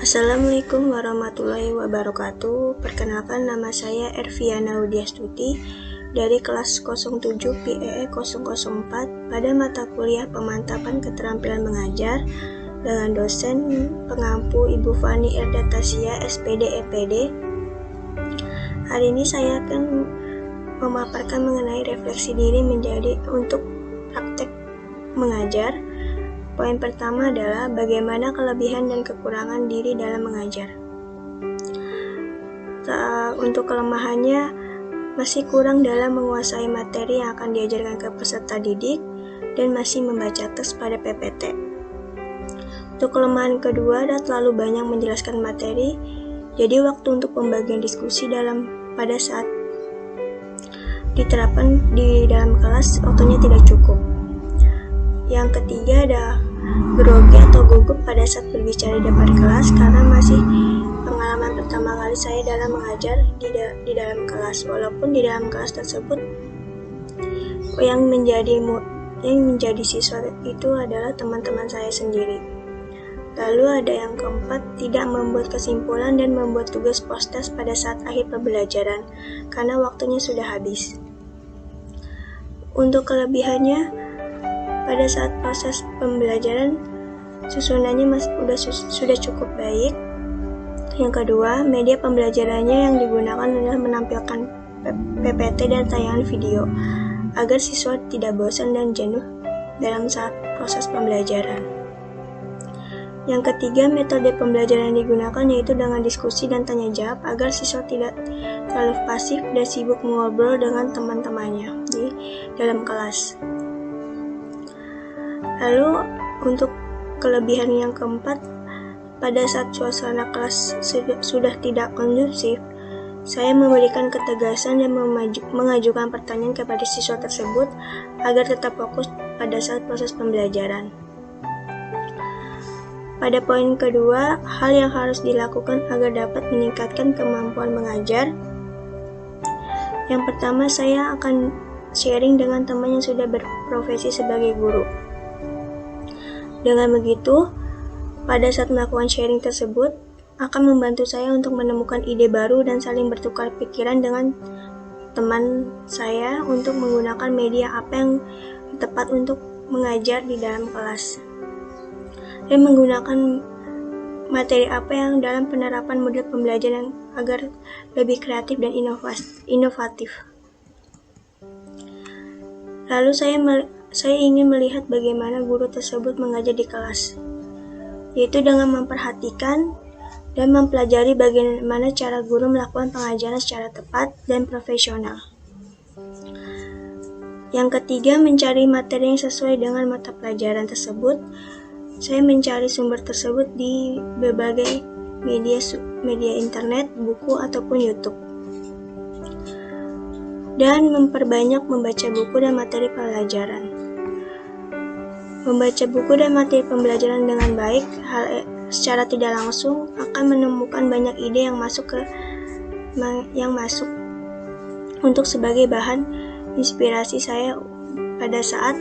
Assalamualaikum warahmatullahi wabarakatuh. Perkenalkan, nama saya Erviana Widyastuti dari kelas 07 PEE 004 pada mata kuliah Pemantapan Keterampilan Mengajar dengan dosen pengampu Ibu Fani Erdatasia SPD EPD. Hari ini saya akan memaparkan mengenai refleksi diri menjadi untuk praktek mengajar. Poin pertama adalah bagaimana kelebihan dan kekurangan diri dalam mengajar. Untuk kelemahannya, masih kurang dalam menguasai materi yang akan diajarkan ke peserta didik dan masih membaca teks pada PPT. Untuk kelemahan kedua, adalah terlalu banyak menjelaskan materi, jadi waktu untuk pembagian diskusi pada saat diterapkan di dalam kelas, waktunya tidak cukup. Yang ketiga ada grogi atau gugup pada saat berbicara di depan kelas karena masih pengalaman pertama kali saya dalam mengajar di dalam kelas. Walaupun di dalam kelas tersebut yang menjadi siswa itu adalah teman-teman saya sendiri. Lalu ada yang keempat, tidak membuat kesimpulan dan membuat tugas post-test pada saat akhir pembelajaran karena waktunya sudah habis. Untuk kelebihannya, pada saat proses pembelajaran, susunannya sudah cukup baik. Yang kedua, media pembelajarannya yang digunakan adalah menampilkan PPT dan tayangan video, agar siswa tidak bosan dan jenuh dalam saat proses pembelajaran. Yang ketiga, metode pembelajaran yang digunakan yaitu dengan diskusi dan tanya jawab, agar siswa tidak terlalu pasif dan sibuk mengobrol dengan teman-temannya di dalam kelas. Lalu untuk kelebihan yang keempat, pada saat suasana kelas sudah tidak kondusif, saya memberikan ketegasan dan mengajukan pertanyaan kepada siswa tersebut agar tetap fokus pada saat proses pembelajaran. Pada poin kedua, hal yang harus dilakukan agar dapat meningkatkan kemampuan mengajar. Yang pertama, saya akan sharing dengan teman yang sudah berprofesi sebagai guru. Dengan begitu, pada saat melakukan sharing tersebut, akan membantu saya untuk menemukan ide baru dan saling bertukar pikiran dengan teman saya untuk menggunakan media apa yang tepat untuk mengajar di dalam kelas. Dan menggunakan materi apa yang dalam penerapan model pembelajaran agar lebih kreatif dan inovatif. Lalu saya ingin melihat bagaimana guru tersebut mengajar di kelas, yaitu dengan memperhatikan dan mempelajari bagaimana cara guru melakukan pengajaran secara tepat dan profesional. Yang ketiga, mencari materi yang sesuai dengan mata pelajaran tersebut. Saya mencari sumber tersebut di berbagai media internet, buku, ataupun YouTube. Dan memperbanyak membaca buku dan materi pelajaran. Membaca buku dan materi pembelajaran dengan baik, secara tidak langsung akan menemukan banyak ide yang masuk untuk sebagai bahan inspirasi saya pada saat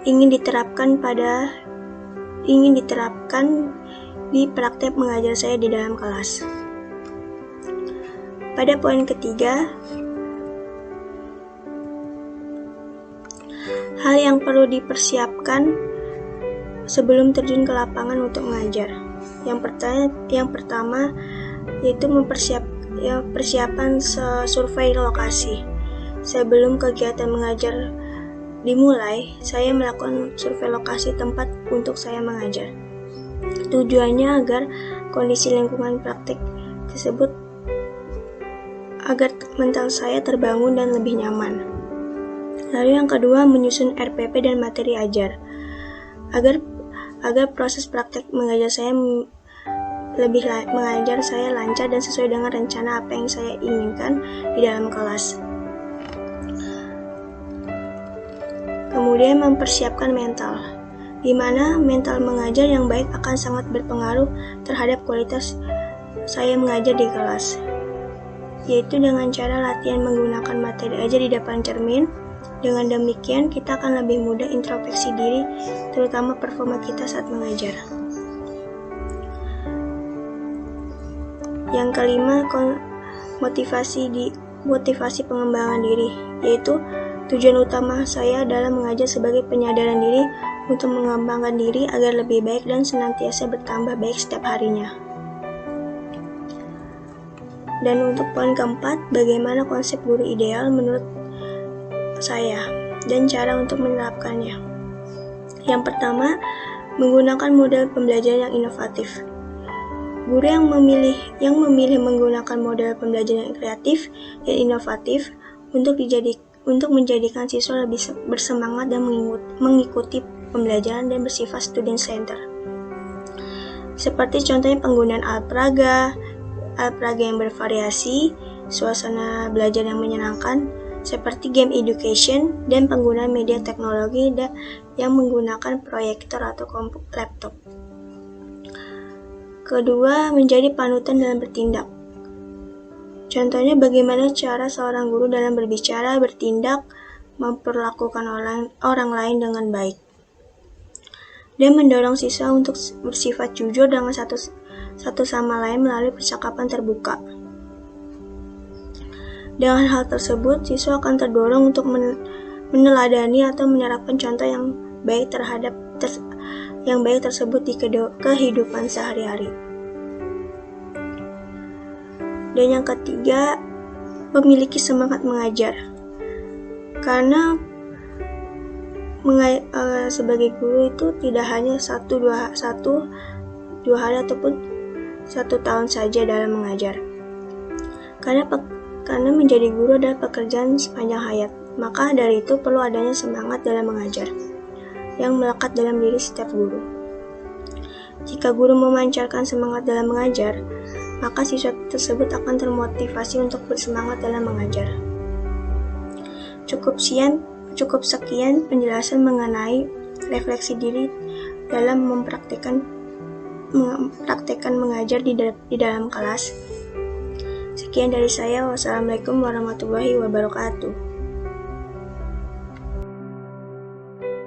ingin diterapkan di praktek mengajar saya di dalam kelas. Pada poin ketiga, hal yang perlu dipersiapkan sebelum terjun ke lapangan untuk mengajar. Yang pertama yaitu persiapan survei lokasi. Sebelum kegiatan mengajar dimulai, saya melakukan survei lokasi tempat untuk saya mengajar. Tujuannya agar kondisi lingkungan praktik tersebut agar mental saya terbangun dan lebih nyaman. Lalu yang kedua, menyusun RPP dan materi ajar agar proses praktek mengajar saya lancar dan sesuai dengan rencana apa yang saya inginkan di dalam kelas. Kemudian mempersiapkan mental, di mana mental mengajar yang baik akan sangat berpengaruh terhadap kualitas saya mengajar di kelas, yaitu dengan cara latihan menggunakan materi ajar di depan cermin. Dengan demikian, kita akan lebih mudah introspeksi diri, terutama performa kita saat mengajar. Yang kelima, motivasi pengembangan diri, yaitu tujuan utama saya dalam mengajar sebagai penyadaran diri untuk mengembangkan diri agar lebih baik dan senantiasa bertambah baik setiap harinya. Dan untuk poin keempat, bagaimana konsep guru ideal menurut saya dan cara untuk menerapkannya. Yang pertama, menggunakan model pembelajaran yang inovatif. Guru yang memilih menggunakan model pembelajaran yang kreatif dan inovatif untuk menjadikan siswa lebih bersemangat dan mengikuti pembelajaran dan bersifat student center. Seperti contohnya penggunaan alat peraga yang bervariasi, suasana belajar yang menyenangkan, seperti game education, dan penggunaan media teknologi yang menggunakan proyektor atau laptop. Kedua, menjadi panutan dalam bertindak. Contohnya bagaimana cara seorang guru dalam berbicara, bertindak, memperlakukan orang lain dengan baik. Dan mendorong siswa untuk bersifat jujur dengan satu sama lain melalui percakapan terbuka. Dengan hal tersebut, siswa akan terdorong untuk meneladani atau menerapkan contoh yang baik tersebut di kehidupan sehari-hari. Dan yang ketiga, memiliki semangat mengajar. Karena sebagai guru itu tidak hanya dua hari ataupun 1 tahun saja dalam mengajar. Karena menjadi guru adalah pekerjaan sepanjang hayat, maka dari itu perlu adanya semangat dalam mengajar yang melekat dalam diri setiap guru. Jika guru memancarkan semangat dalam mengajar, maka siswa tersebut akan termotivasi untuk bersemangat dalam mengajar. Cukup sekian penjelasan mengenai refleksi diri dalam mempraktekkan mengajar di dalam kelas. Sekian dari saya. Wassalamualaikum warahmatullahi wabarakatuh.